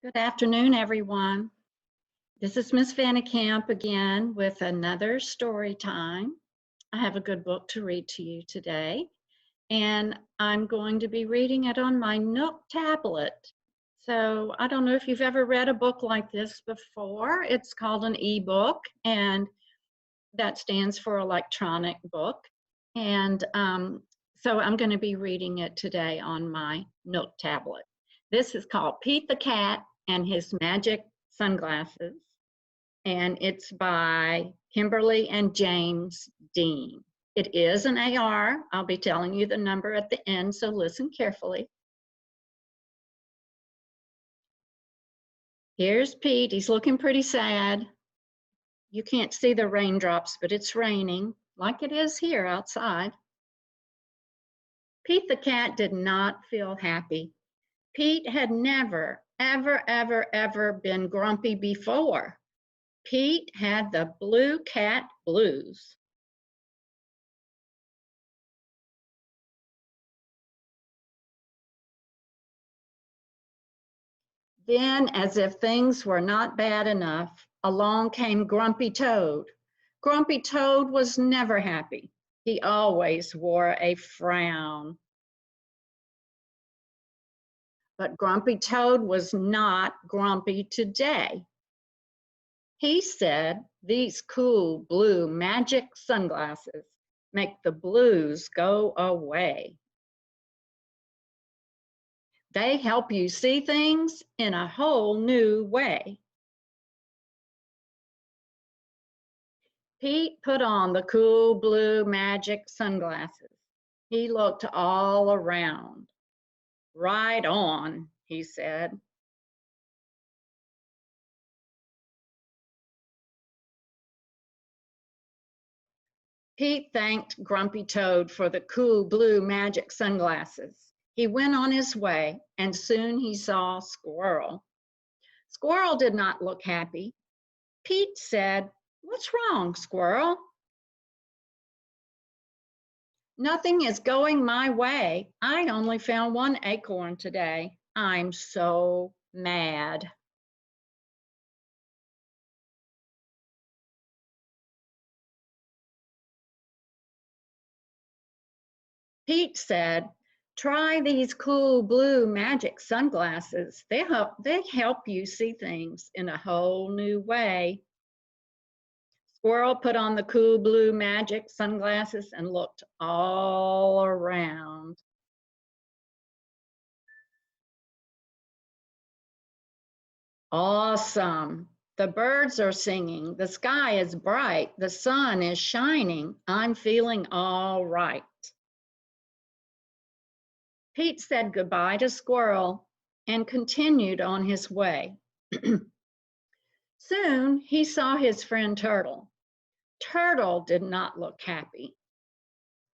Good afternoon, everyone. This is Miss Vannekamp again with another story time. I have a good book to read to you today, and I'm going to be reading it on my Nook tablet. So I don't know if you've ever read a book like this before. It's called an ebook, and that stands for electronic book. And so I'm going to be reading it today on my Nook tablet. This is called Pete the Cat and His Magic Sunglasses, and it's by Kimberly and James Dean. It is an AR. I'll be telling you the number at the end, so listen carefully. Here's Pete. He's looking pretty sad. You can't see the raindrops, but it's raining, like it is here outside. Pete the cat did not feel happy. Pete had never, ever been grumpy before. Pete had the blue cat blues. Then, as if things were not bad enough, along came Grumpy Toad. Grumpy Toad was never happy. He always wore a frown. But Grumpy Toad was not grumpy today. He said, "These cool blue magic sunglasses make the blues go away. They help you see things in a whole new way." Pete put on the cool blue magic sunglasses. He looked all around. "Right on," he said. Pete thanked Grumpy Toad for the cool blue magic sunglasses. He went on his way, and soon he saw Squirrel. Squirrel did not look happy. Pete said, "What's wrong, Squirrel?" "Nothing is going my way. I only found one acorn today. I'm so mad." Pete said, "Try these cool blue magic sunglasses. They help you see things in a whole new way." Squirrel put on the cool blue magic sunglasses and looked all around. "Awesome. The birds are singing. The sky is bright. The sun is shining. I'm feeling all right." Pete said goodbye to Squirrel and continued on his way. Soon he saw his friend Turtle. Turtle did not look happy.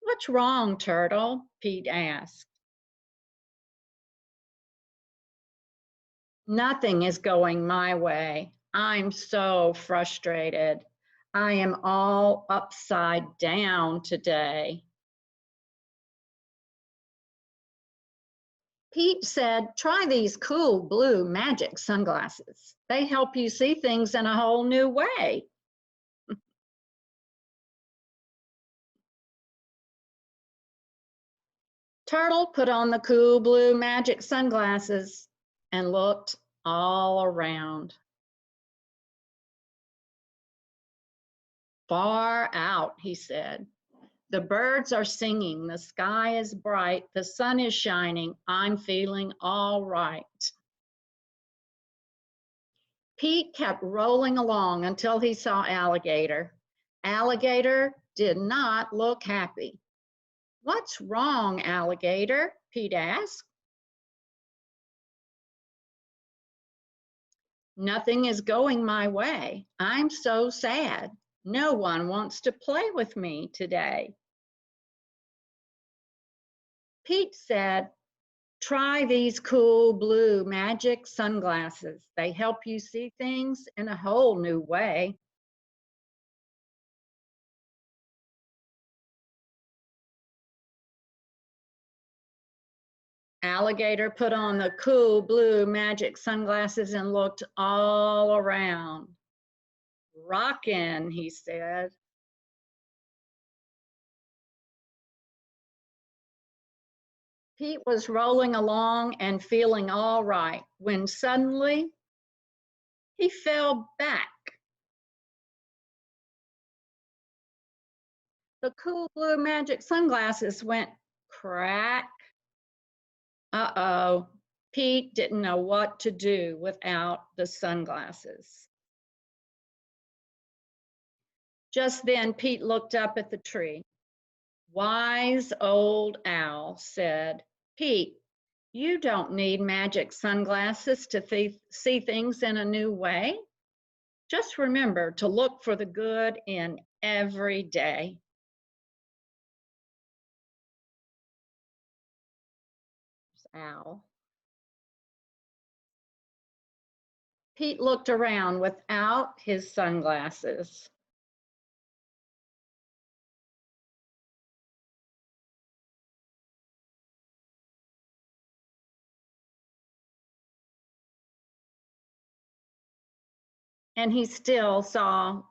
"What's wrong, Turtle?" Pete asked. "Nothing is going my way. I'm so frustrated. I am all upside down today." Pete said, "Try these cool blue magic sunglasses. They help you see things in a whole new way." Turtle put on the cool blue magic sunglasses and looked all around. "Far out," he said. "The birds are singing. The sky is bright. The sun is shining. I'm feeling all right." Pete kept rolling along until he saw Alligator. Alligator did not look happy. "What's wrong, Alligator?" Pete asked. "Nothing is going my way. I'm so sad. No one wants to play with me today." Pete said, "Try these cool blue magic sunglasses. They help you see things in a whole new way." Alligator put on the cool blue magic sunglasses and looked all around. "Rockin'," he said. Pete was rolling along and feeling all right when suddenly he fell back. The cool blue magic sunglasses went crack. Uh-oh, Pete didn't know what to do without the sunglasses. Just then, Pete looked up at the tree. Wise old owl said, "Pete, you don't need magic sunglasses to see things in a new way. Just remember to look for the good in every day." Owl. Pete looked around without his sunglasses. And he still saw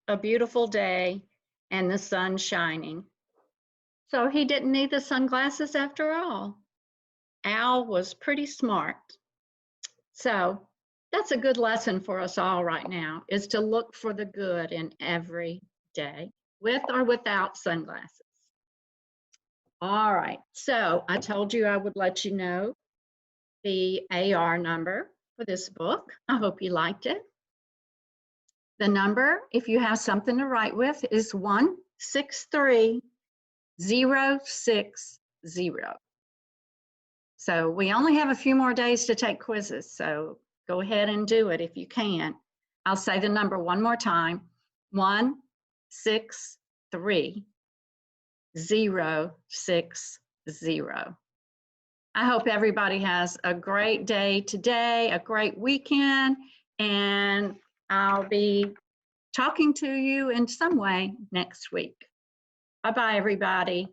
a beautiful day and the sun shining. So he didn't need the sunglasses after all. Al was pretty smart. So that's a good lesson for us all right now, is to look for the good in every day, with or without sunglasses. All right, so I told you I would let you know the AR number for this book. I hope you liked it. The number, if you have something to write with, is 163060. So we only have a few more days to take quizzes, so go ahead and do it if you can. I'll say the number one more time, 163060. I hope everybody has a great day today, a great weekend, and I'll be talking to you in some way next week. Bye-bye, everybody.